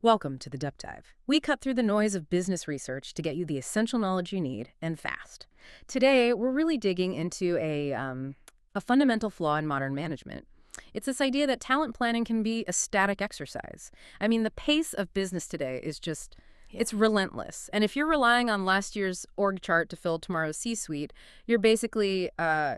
Welcome to the Deep Dive. We cut through the noise of business research to get you the essential knowledge you need, and fast. Today, we're really digging into a fundamental flaw in modern management. It's this idea that talent planning can be a static exercise. I mean, the pace of business today is just, it's relentless. And if you're relying on last year's org chart to fill tomorrow's C-suite, you're basically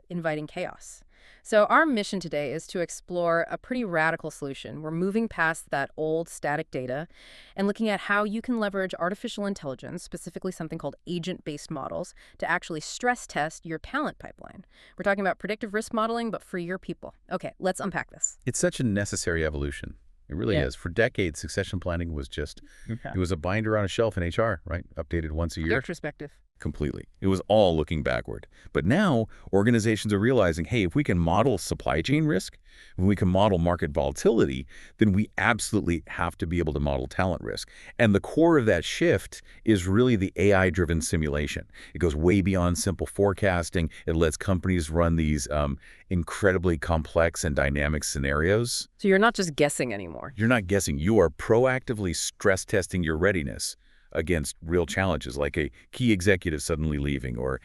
inviting chaos. So our mission today is to explore a pretty radical solution. We're moving past that old static data and looking at how you can leverage artificial intelligence, specifically something called agent-based models, to actually stress test your talent pipeline. We're talking about predictive risk modeling, but for your people. Okay, let's unpack this. It's such a necessary evolution. It really is. For decades, succession planning was just, it was a binder on a shelf in HR, right? Updated once a year. Retrospective. Completely. It was all looking backward. But now organizations are realizing, hey, if we can model supply chain risk, if we can model market volatility, then we absolutely have to be able to model talent risk. And the core of that shift is really the AI-driven simulation. It goes way beyond simple forecasting. It lets companies run these incredibly complex and dynamic scenarios. So you're not just guessing anymore. You're not guessing. You are proactively stress testing your readiness against real challenges like a key executive suddenly leaving or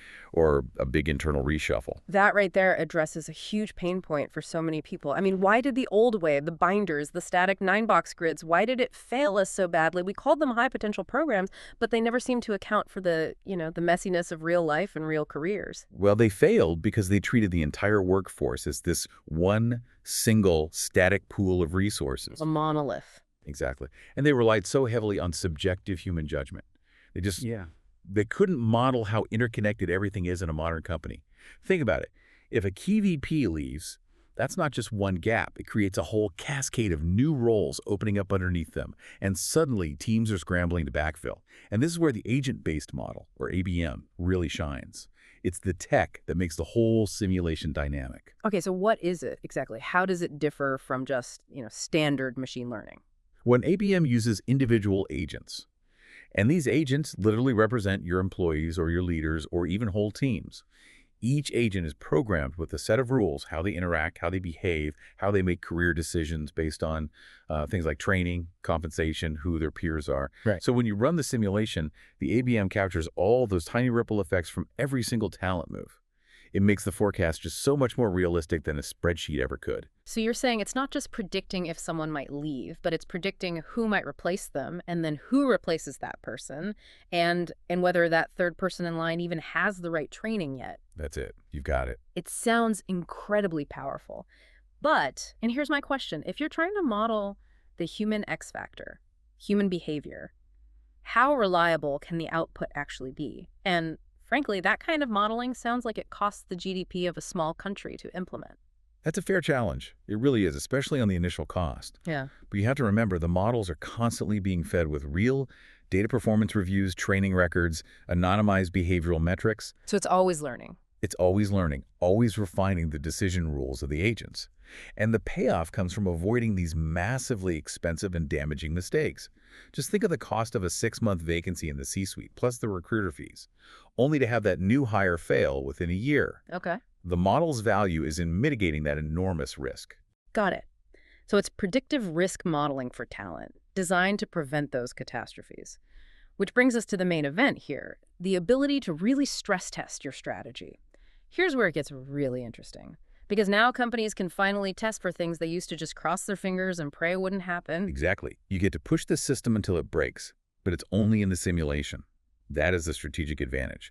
a big internal reshuffle. That right there addresses a huge pain point for so many people. I mean, why did the old way, the binders, the static 9-box grids, why did it fail us so badly? We called them high potential programs, but they never seemed to account for the messiness of real life and real careers. Well, they failed because they treated the entire workforce as this one single static pool of resources. A monolith. Exactly. And they relied so heavily on subjective human judgment. They couldn't model how interconnected everything is in a modern company. Think about it. If a key VP leaves, that's not just one gap. It creates a whole cascade of new roles opening up underneath them. And suddenly, teams are scrambling to backfill. And this is where the agent-based model, or ABM, really shines. It's the tech that makes the whole simulation dynamic. Okay, so what is it exactly? How does it differ from just, standard machine learning? When ABM uses individual agents, and these agents literally represent your employees or your leaders or even whole teams. Each agent is programmed with a set of rules, how they interact, how they behave, how they make career decisions based on things like training, compensation, who their peers are. Right. So when you run the simulation, the ABM captures all those tiny ripple effects from every single talent move. It makes the forecast just so much more realistic than a spreadsheet ever could. So you're saying it's not just predicting if someone might leave, but it's predicting who might replace them and then who replaces that person and whether that third person in line even has the right training yet. That's it. You've got it. It sounds incredibly powerful. But, and here's my question, if you're trying to model the human X factor, human behavior, how reliable can the output actually be? And frankly, that kind of modeling sounds like it costs the GDP of a small country to implement. That's a fair challenge. It really is, especially on the initial cost. Yeah. But you have to remember, the models are constantly being fed with real data performance reviews, training records, anonymized behavioral metrics. So it's always learning. It's always learning, always refining the decision rules of the agents. And the payoff comes from avoiding these massively expensive and damaging mistakes. Just think of the cost of a 6-month vacancy in the C-suite, plus the recruiter fees, only to have that new hire fail within a year. Okay. The model's value is in mitigating that enormous risk. Got it. So it's predictive risk modeling for talent, designed to prevent those catastrophes. Which brings us to the main event here, the ability to really stress test your strategy. Here's where it gets really interesting. Because now companies can finally test for things they used to just cross their fingers and pray wouldn't happen. Exactly. You get to push the system until it breaks, but it's only in the simulation. That is the strategic advantage.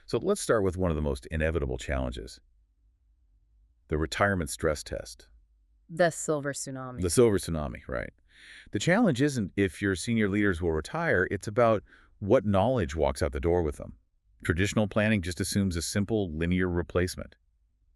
So let's start with one of the most inevitable challenges. The retirement stress test. The silver tsunami. The silver tsunami, right. The challenge isn't if your senior leaders will retire, it's about what knowledge walks out the door with them. Traditional planning just assumes a simple linear replacement.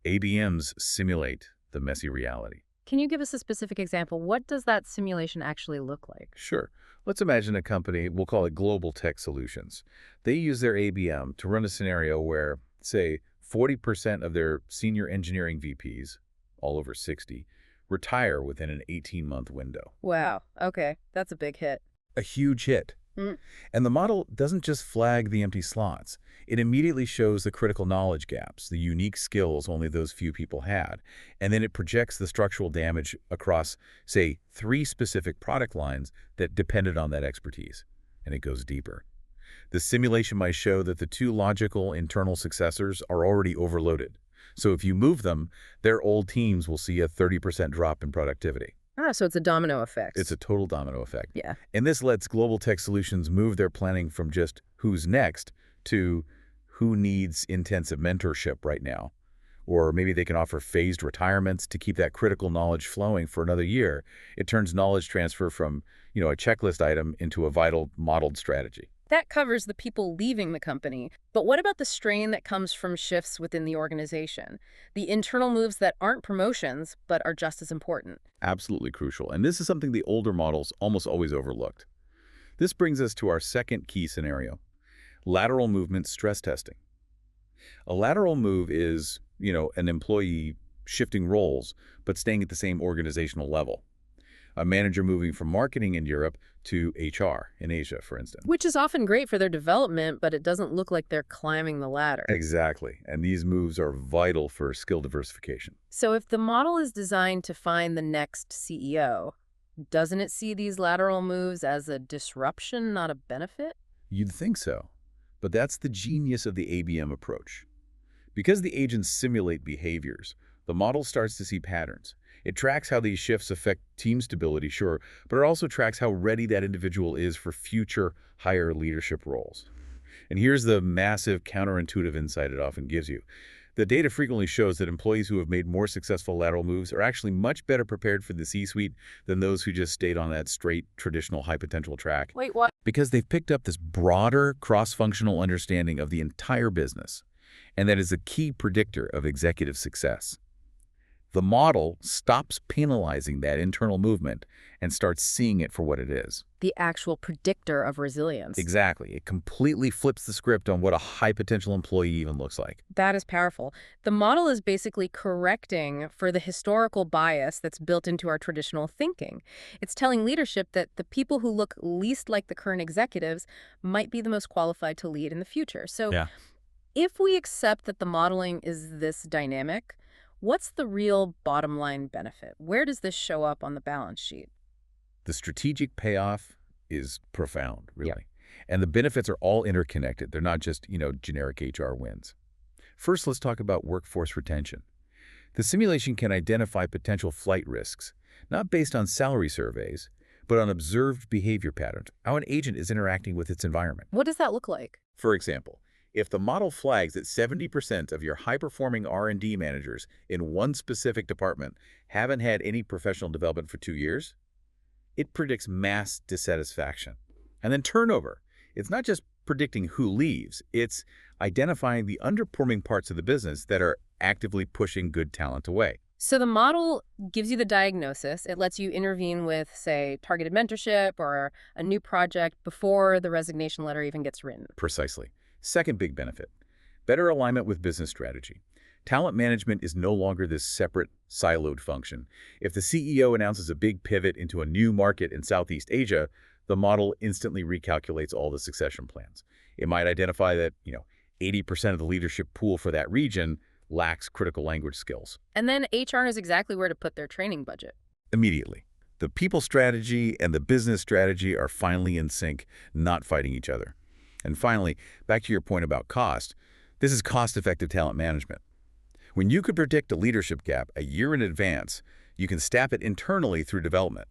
ABMs simulate the messy reality. Can you give us a specific example? What does that simulation actually look like? Sure. Let's imagine a company, we'll call it Global Tech Solutions. They use their ABM to run a scenario where, say, 40% of their senior engineering VPs, all over 60, retire within an 18-month window. Wow. Okay. That's a big hit. A huge hit. Mm. And the model doesn't just flag the empty slots. It immediately shows the critical knowledge gaps, the unique skills only those few people had, and then it projects the structural damage across, say, 3 specific product lines that depended on that expertise. And it goes deeper. The simulation might show that the 2 logical internal successors are already overloaded. So if you move them, their old teams will see a 30% drop in productivity. Ah, so it's a domino effect. It's a total domino effect. Yeah. And this lets global tech solutions move their planning from just who's next to who needs intensive mentorship right now. Or maybe they can offer phased retirements to keep that critical knowledge flowing for another year. It turns knowledge transfer from, a checklist item into a vital modeled strategy. That covers the people leaving the company. But what about the strain that comes from shifts within the organization? The internal moves that aren't promotions, but are just as important. Absolutely crucial. And this is something the older models almost always overlooked. This brings us to our second key scenario, lateral movement stress testing. A lateral move is, an employee shifting roles, but staying at the same organizational level. A manager moving from marketing in Europe to HR in Asia, for instance. Which is often great for their development, but it doesn't look like they're climbing the ladder. Exactly. And these moves are vital for skill diversification. So if the model is designed to find the next CEO, doesn't it see these lateral moves as a disruption, not a benefit? You'd think so. But that's the genius of the ABM approach. Because the agents simulate behaviors, the model starts to see patterns. It tracks how these shifts affect team stability, sure, but it also tracks how ready that individual is for future higher leadership roles. And here's the massive counterintuitive insight it often gives you. The data frequently shows that employees who have made more successful lateral moves are actually much better prepared for the C-suite than those who just stayed on that straight, traditional high-potential track. Wait, what? Because they've picked up this broader, cross-functional understanding of the entire business, and that is a key predictor of executive success. The model stops penalizing that internal movement and starts seeing it for what it is. The actual predictor of resilience. Exactly. It completely flips the script on what a high-potential employee even looks like. That is powerful. The model is basically correcting for the historical bias that's built into our traditional thinking. It's telling leadership that the people who look least like the current executives might be the most qualified to lead in the future. So if we accept that the modeling is this dynamic, what's the real bottom line benefit? Where does this show up on the balance sheet? The strategic payoff is profound, really. And the benefits are all interconnected. They're not just, generic HR wins. First, let's talk about workforce retention. The simulation can identify potential flight risks, not based on salary surveys, but on observed behavior patterns, how an agent is interacting with its environment. What does that look like? For example, if the model flags that 70% of your high-performing R&D managers in one specific department haven't had any professional development for 2 years, it predicts mass dissatisfaction. And then turnover. It's not just predicting who leaves, it's identifying the underperforming parts of the business that are actively pushing good talent away. So the model gives you the diagnosis. It lets you intervene with, say, targeted mentorship or a new project before the resignation letter even gets written. Precisely. Second big benefit, better alignment with business strategy. Talent management is no longer this separate, siloed function. If the CEO announces a big pivot into a new market in Southeast Asia, the model instantly recalculates all the succession plans. It might identify that, 80% of the leadership pool for that region lacks critical language skills. And then HR knows exactly where to put their training budget. Immediately. The people strategy and the business strategy are finally in sync, not fighting each other. And finally, back to your point about cost, this is cost-effective talent management. When you could predict a leadership gap a year in advance, you can staff it internally through development.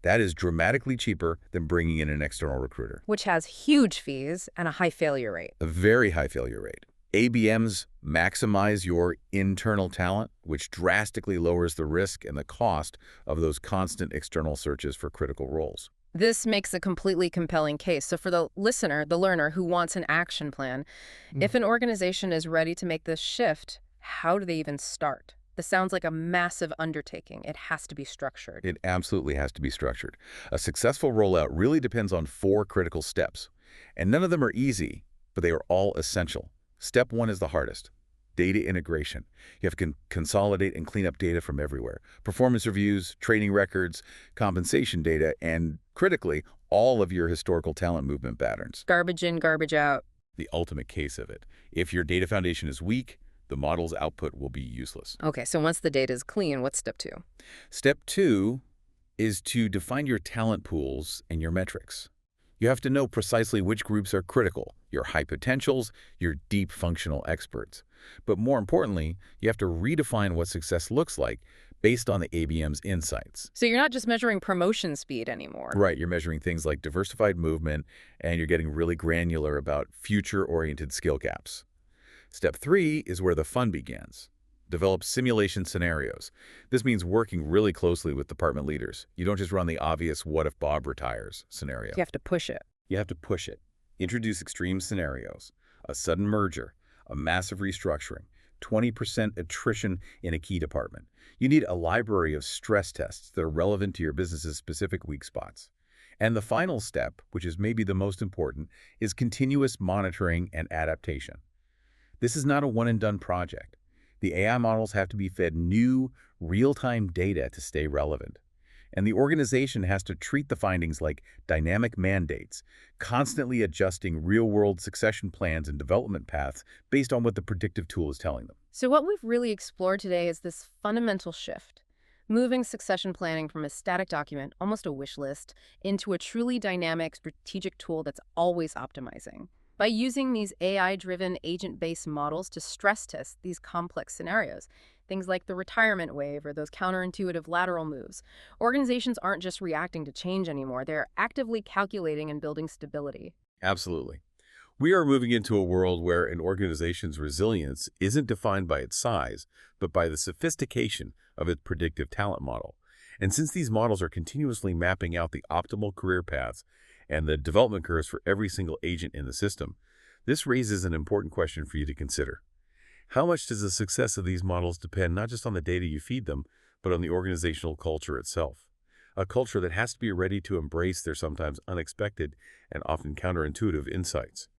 That is dramatically cheaper than bringing in an external recruiter. Which has huge fees and a high failure rate. A very high failure rate. ABMs maximize your internal talent, which drastically lowers the risk and the cost of those constant external searches for critical roles. This makes a completely compelling case. So for the listener, the learner who wants an action plan, if an organization is ready to make this shift, how do they even start? This sounds like a massive undertaking. It has to be structured. It absolutely has to be structured. A successful rollout really depends on 4 critical steps. And none of them are easy, but they are all essential. Step 1 is the hardest. Data integration. You have to consolidate and clean up data from everywhere. Performance reviews, training records, compensation data, and critically, all of your historical talent movement patterns. Garbage in, garbage out. The ultimate case of it. If your data foundation is weak, the model's output will be useless. Okay, so once the data is clean, what's step 2? Step 2 is to define your talent pools and your metrics. You have to know precisely which groups are critical, your high potentials, your deep functional experts. But more importantly, you have to redefine what success looks like based on the ABM's insights. So you're not just measuring promotion speed anymore. Right, you're measuring things like diversified movement, and you're getting really granular about future-oriented skill gaps. Step 3 is where the fun begins. Develop simulation scenarios. This means working really closely with department leaders. You don't just run the obvious what if Bob retires scenario. You have to push it. You have to push it. Introduce extreme scenarios. A sudden merger, a massive restructuring, 20% attrition in a key department. You need a library of stress tests that are relevant to your business's specific weak spots. And the final step, which is maybe the most important, is continuous monitoring and adaptation. This is not a one-and-done project. The AI models have to be fed new, real-time data to stay relevant. And the organization has to treat the findings like dynamic mandates, constantly adjusting real-world succession plans and development paths based on what the predictive tool is telling them. So what we've really explored today is this fundamental shift, moving succession planning from a static document, almost a wish list, into a truly dynamic, strategic tool that's always optimizing. By using these AI-driven, agent-based models to stress test these complex scenarios, things like the retirement wave or those counterintuitive lateral moves, organizations aren't just reacting to change anymore. They're actively calculating and building stability. Absolutely. We are moving into a world where an organization's resilience isn't defined by its size, but by the sophistication of its predictive talent model. And since these models are continuously mapping out the optimal career paths and the development curves for every single agent in the system, this raises an important question for you to consider. How much does the success of these models depend not just on the data you feed them, but on the organizational culture itself? A culture that has to be ready to embrace their sometimes unexpected and often counterintuitive insights.